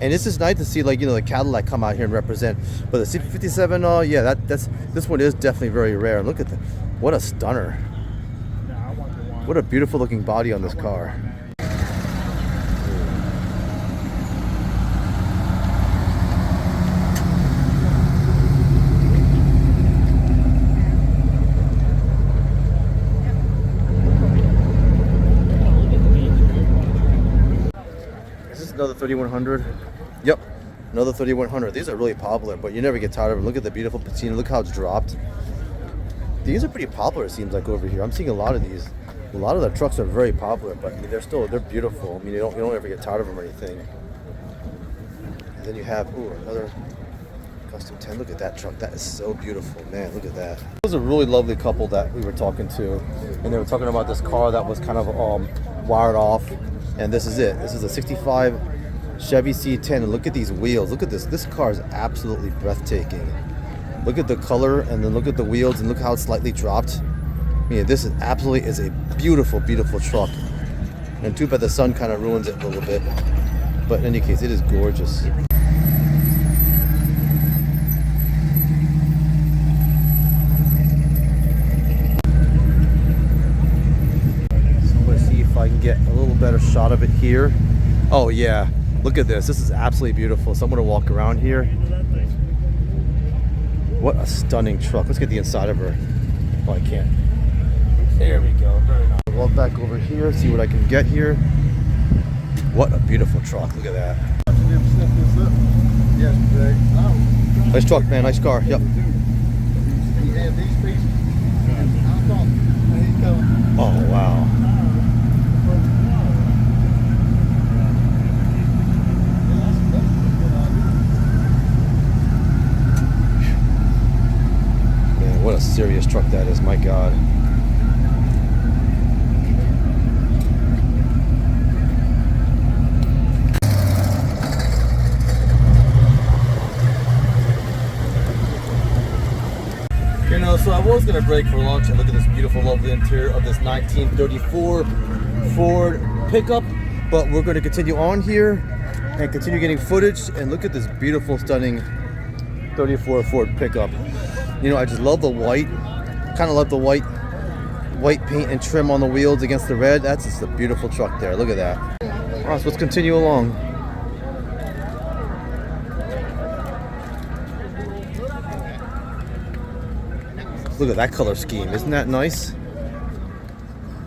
and it's just nice to see the Cadillac come out here and represent. But the C57, yeah, this one is definitely very rare. Look at what a stunner! What a beautiful looking body on this car. Another 3100. Yep, another 3100. These are really popular, but you never get tired of it. Look at the beautiful patina. Look how it's dropped. These are pretty popular, it seems like, over here. I'm seeing a lot of these. A lot of the trucks are very popular, but I mean, they're beautiful. I mean, you don't ever get tired of them or anything. And then you have, another Custom 10. Look at that truck. That is so beautiful, man. Look at that. It was a really lovely couple that we were talking to, and they were talking about this car that was kind of wired off, and this is it. This is a 65 Chevy C10, and look at these wheels. Look at this. This car is absolutely breathtaking. Look at the color, and then look at the wheels, and look how it's slightly dropped. Yeah, this is absolutely a beautiful, beautiful truck. And too bad the sun kind of ruins it a little bit. But in any case, it is gorgeous. So let's see if I can get a little better shot of it here. Oh yeah, look at this. This is absolutely beautiful. So I'm gonna walk around here. What a stunning truck. Let's get the inside of her. Oh, I can't. There we go. Very nice. Walk back over here, see what I can get here. What a beautiful truck. Look at that. Nice truck, man. Nice car. Yep. Oh, wow. Man, what a serious truck that is. My God. You know, so I was going to break for lunch and look at this beautiful, lovely interior of this 1934 Ford pickup, but we're going to continue on here and continue getting footage, and look at this beautiful, stunning 34 Ford pickup. You know, I just love the white, kind of love the white paint and trim on the wheels against the red. That's just a beautiful truck there. Look at that. All right, so let's continue along. Look at that color scheme. Isn't that nice?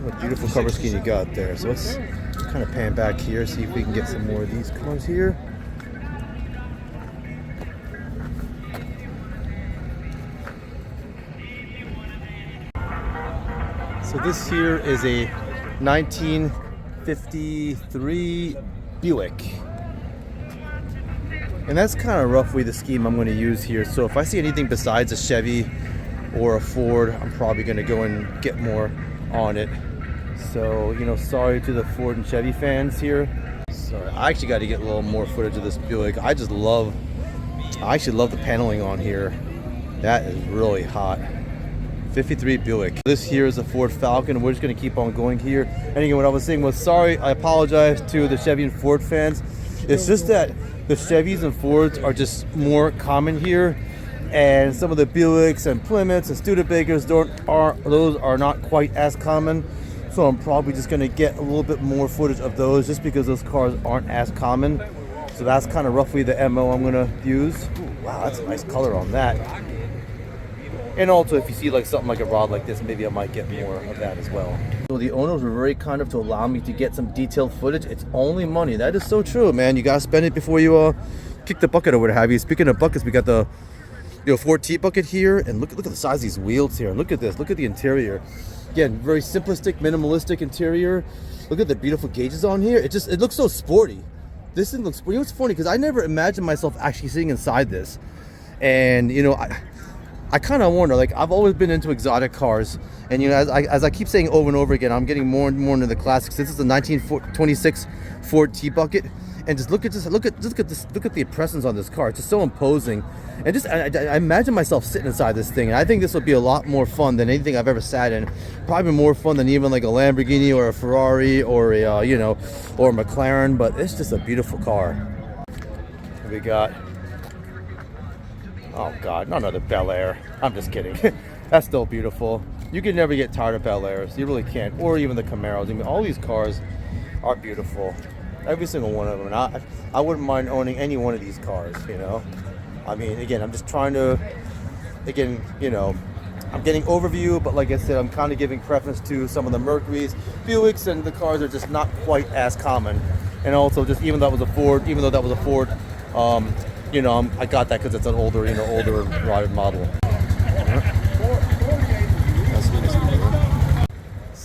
What a beautiful color scheme you got there. So let's kind of pan back here, see if we can get some more of these cars here. So this here is a 1953 Buick. And that's kind of roughly the scheme I'm going to use here. So if I see anything besides a Chevy or a Ford, I'm probably going to go and get more on it. So, you know, sorry to the Ford and Chevy fans here. Sorry, I actually got to get a little more footage of this Buick. I actually love the paneling on here. That is really hot. 53 Buick. This here is a Ford Falcon. We're just going to keep on going here. And again, what I was saying was, sorry, I apologize to the Chevy and Ford fans. It's just that the Chevys and Fords are just more common here. And some of the Buicks and Plymouths and Studebakers, those are not quite as common. So I'm probably just going to get a little bit more footage of those just because those cars aren't as common. So that's kind of roughly the MO I'm going to use. Ooh, wow, that's a nice color on that. And also, if you see like something like a rod like this, maybe I might get more of that as well. So the owners were very kind of to allow me to get some detailed footage. It's only money. That is so true, man. You got to spend it before you kick the bucket or what have you. Speaking of buckets, we got the Ford T bucket here, and look at the size of these wheels here. Look at this. Look at the interior. Again, very simplistic, minimalistic interior. Look at the beautiful gauges on here. It looks so sporty. This thing looks sporty. You know, it's funny because I never imagined myself actually sitting inside this. And you know, I kind of wonder. Like, I've always been into exotic cars, and you know, as I keep saying over and over again, I'm getting more and more into the classics. This is a 1926 Ford T bucket. And just look at the impressions on this car. It's just so imposing. And just I imagine myself sitting inside this thing. And I think this will be a lot more fun than anything I've ever sat in. Probably more fun than even like a Lamborghini or a Ferrari or a or a McLaren. But it's just a beautiful car. We got, oh God, not another Bel Air. I'm just kidding. That's still beautiful. You can never get tired of Bel Airs. You really can't. Or even the Camaros. I mean, all these cars are beautiful. Every single one of them. And I wouldn't mind owning any one of these cars, you know. I mean, again, I'm just trying to, again, you know, I'm getting overview, but like I said, I'm kind of giving preference to some of the Mercurys, Buicks, and the cars are just not quite as common. And also, just even though that was a Ford, you know, I got that because it's an older rotted model.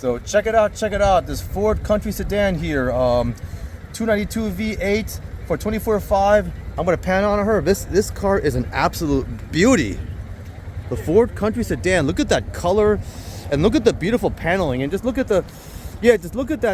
So check it out, this Ford Country Sedan here, 292 V8 for $24,500. I'm gonna pan on her. This car is an absolute beauty. The Ford Country Sedan, look at that color, and look at the beautiful paneling, and just look at that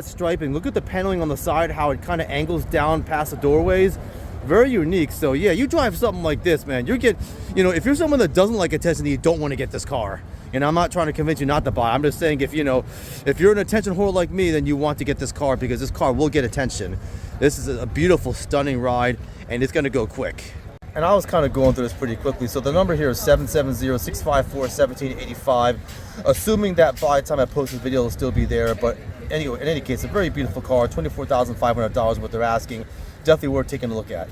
striping, look at the paneling on the side, how it kind of angles down past the doorways. Very unique. So yeah, you drive something like this, man, if you're someone that doesn't like attention, you don't want to get this car. And I'm not trying to convince you not to buy. I'm just saying if you're an attention whore like me, then you want to get this car because this car will get attention. This is a beautiful, stunning ride, and it's gonna go quick. And I was kind of going through this pretty quickly. So the number here is 770-654-1785. Assuming that by the time I post this video, it'll still be there. But anyway, in any case, a very beautiful car, $24,500 what they're asking. Definitely worth taking a look at.